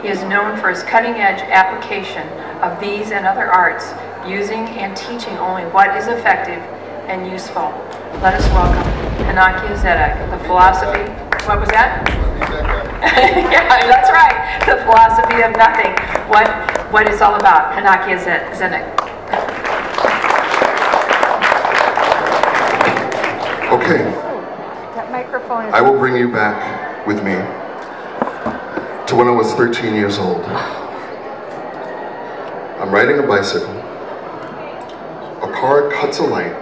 He is known for his cutting-edge application of these and other arts, using and teaching only what is effective and useful. Let us welcome Hanakia Zedek, the philosophy, what was that? Yeah, that's right, the philosophy of nothing. What it's all about, Hanakia Zedek. Okay, That microphone is... I will bring you back with me to when I was 13 years old. I'm riding a bicycle. A car cuts a light,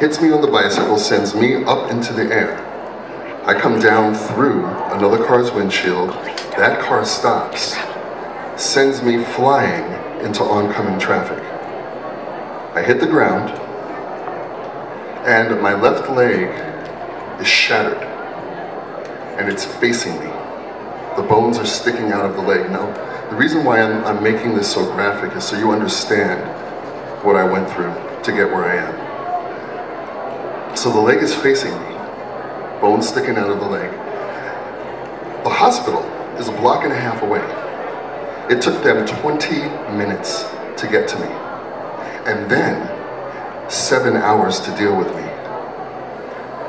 hits me on the bicycle, sends me up into the air. I come down through another car's windshield. That car stops, sends me flying into oncoming traffic. I hit the ground, and my left leg is shattered, and it's facing me. The bones are sticking out of the leg. Now, the reason why I'm making this so graphic is so you understand what I went through to get where I am. So the leg is facing me, bones sticking out of the leg. The hospital is a block and a half away. It took them 20 minutes to get to me, and then 7 hours to deal with me.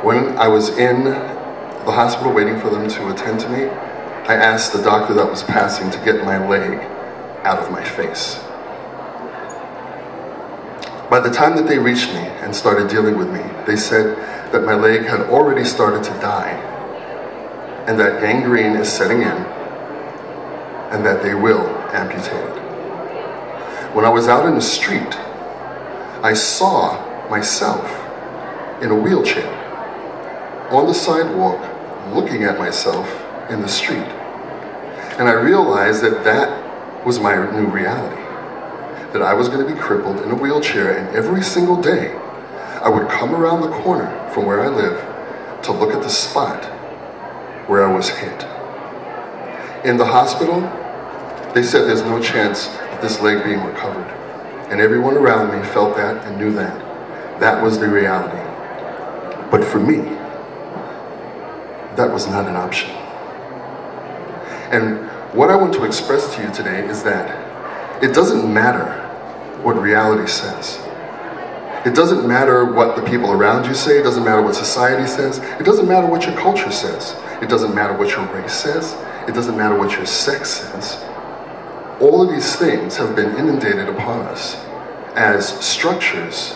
When I was in the hospital waiting for them to attend to me, I asked the doctor that was passing to get my leg out of my face. By the time that they reached me and started dealing with me, they said that my leg had already started to die, and that gangrene is setting in, and that they will amputate it. When I was out in the street, I saw myself in a wheelchair on the sidewalk looking at myself in the street. And I realized that that was my new reality, that I was going to be crippled in a wheelchair, and every single day I would come around the corner from where I live to look at the spot where I was hit. In the hospital, they said there's no chance of this leg being recovered. And everyone around me felt that and knew that. That was the reality. But for me, that was not an option. And what I want to express to you today is that it doesn't matter what reality says. It doesn't matter what the people around you say. It doesn't matter what society says. It doesn't matter what your culture says. It doesn't matter what your race says. It doesn't matter what your sex says. All of these things have been inundated upon us as structures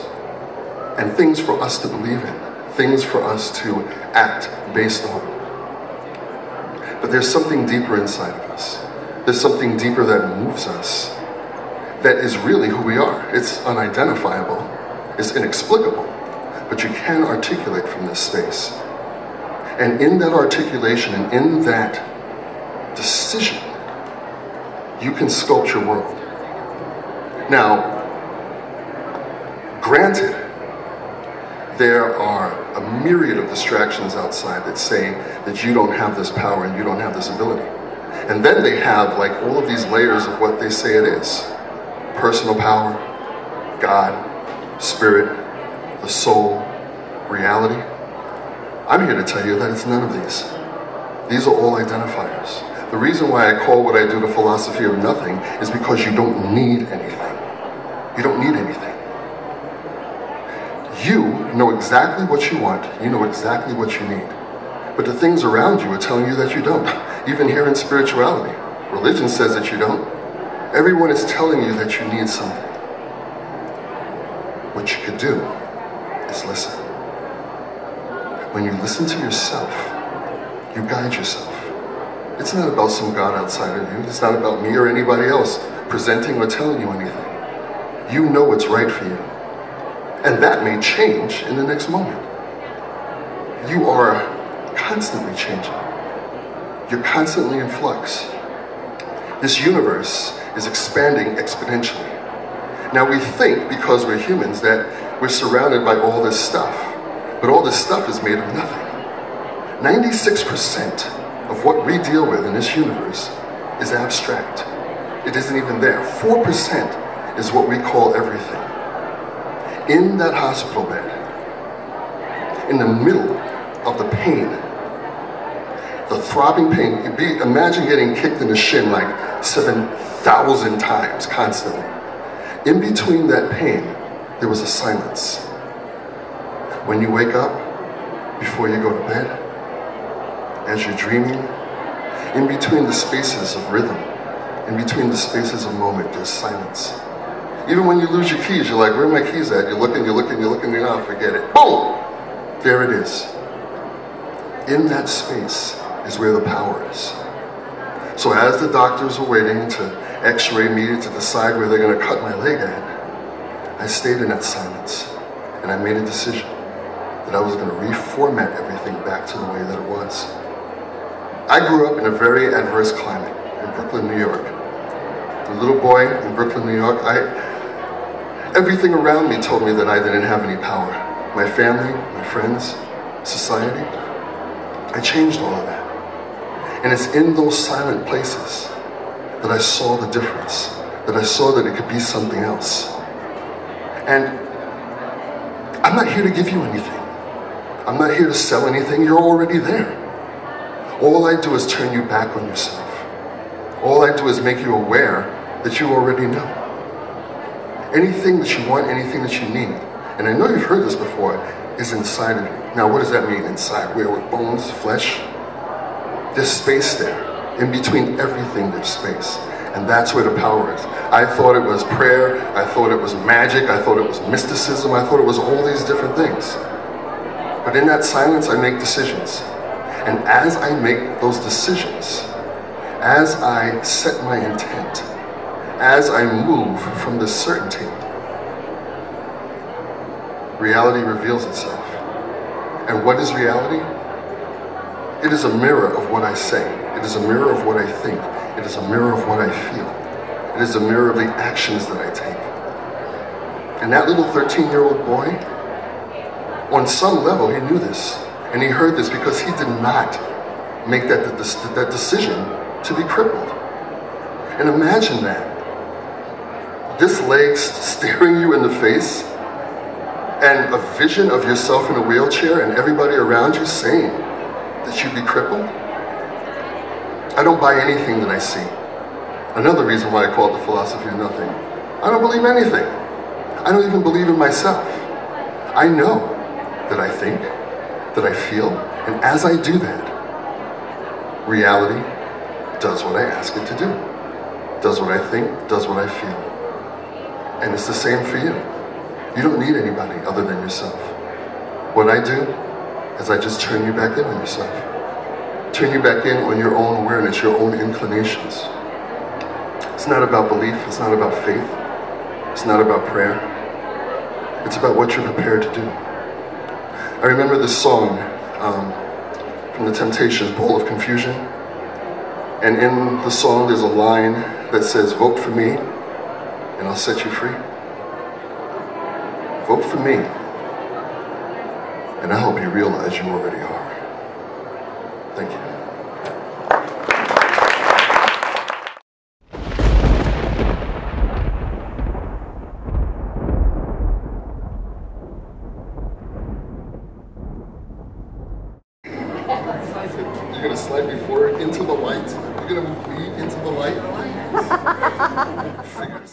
and things for us to believe in, things for us to act based on. But there's something deeper inside of us. There's something deeper that moves us, that is really who we are. It's unidentifiable, it's inexplicable, but you can articulate from this space. And in that articulation and in that decision, you can sculpt your world. Now, granted, there are a myriad of distractions outside that say that you don't have this power and you don't have this ability. And then they have like all of these layers of what they say it is. Personal power, God, spirit, the soul, reality. I'm here to tell you that it's none of these. These are all identifiers. The reason why I call what I do the philosophy of nothing is because you don't need anything. You don't need anything. You know exactly what you want. You know exactly what you need. But the things around you are telling you that you don't. Even here in spirituality, religion says that you don't. Everyone is telling you that you need something. What you could do is listen. When you listen to yourself, you guide yourself. It's not about some God outside of you. It's not about me or anybody else presenting or telling you anything. You know what's right for you. And that may change in the next moment. You are constantly changing. You're constantly in flux. This universe is expanding exponentially. Now we think, because we're humans, that we're surrounded by all this stuff. But all this stuff is made of nothing. 96% of what we deal with in this universe is abstract. It isn't even there. 4% is what we call everything. In that hospital bed, in the middle of the pain, the throbbing pain. Imagine getting kicked in the shin like 7,000 times constantly. In between that pain, there was a silence. When you wake up, before you go to bed, as you're dreaming, in between the spaces of rhythm, in between the spaces of moment, there's silence. Even when you lose your keys, you're like, where are my keys at? You're looking, oh, forget it. Boom! There it is. In that space is where the power is. So as the doctors were waiting to x-ray me to decide where they're going to cut my leg at, I stayed in that silence and I made a decision that I was going to reformat everything back to the way that it was. I grew up in a very adverse climate in Brooklyn, New York. A little boy in Brooklyn, New York, everything around me told me that I didn't have any power. My family, my friends, society. I changed all of that. And it's in those silent places that I saw the difference, that I saw that it could be something else. And I'm not here to give you anything. I'm not here to sell anything. You're already there. All I do is turn you back on yourself. All I do is make you aware that you already know. Anything that you want, anything that you need, and I know you've heard this before, is inside of you. Now, what does that mean, inside? Where, with bones, flesh? There's space there. In between everything, there's space. And that's where the power is. I thought it was prayer. I thought it was magic. I thought it was mysticism. I thought it was all these different things. But in that silence, I make decisions. And as I make those decisions, as I set my intent, as I move from the certainty, reality reveals itself. And what is reality? It is a mirror of what I say. It is a mirror of what I think. It is a mirror of what I feel. It is a mirror of the actions that I take. And that little 13-year-old boy, on some level, he knew this. And he heard this because he did not make that decision to be crippled. And imagine that. This leg staring you in the face, and a vision of yourself in a wheelchair and everybody around you saying that you'd be crippled. I don't buy anything that I see. Another reason why I call it the philosophy of nothing. I don't believe anything. I don't even believe in myself. I know that I think, that I feel, and as I do that, reality does what I ask it to do. Does what I think, does what I feel. And it's the same for you. You don't need anybody other than yourself. What I do is I just turn you back in on yourself. Turn you back in on your own awareness, your own inclinations. It's not about belief, it's not about faith, it's not about prayer. It's about what you're prepared to do. I remember this song from The Temptations, Bowl of Confusion. And in the song there's a line that says, vote for me and I'll set you free. Vote for me, and I hope you realize you already are. Thank you. You're going to slide me forward into the light? You're going to move me into the light? Figures.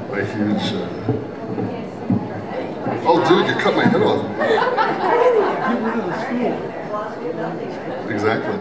A huge, oh dude, you cut my head off. Exactly.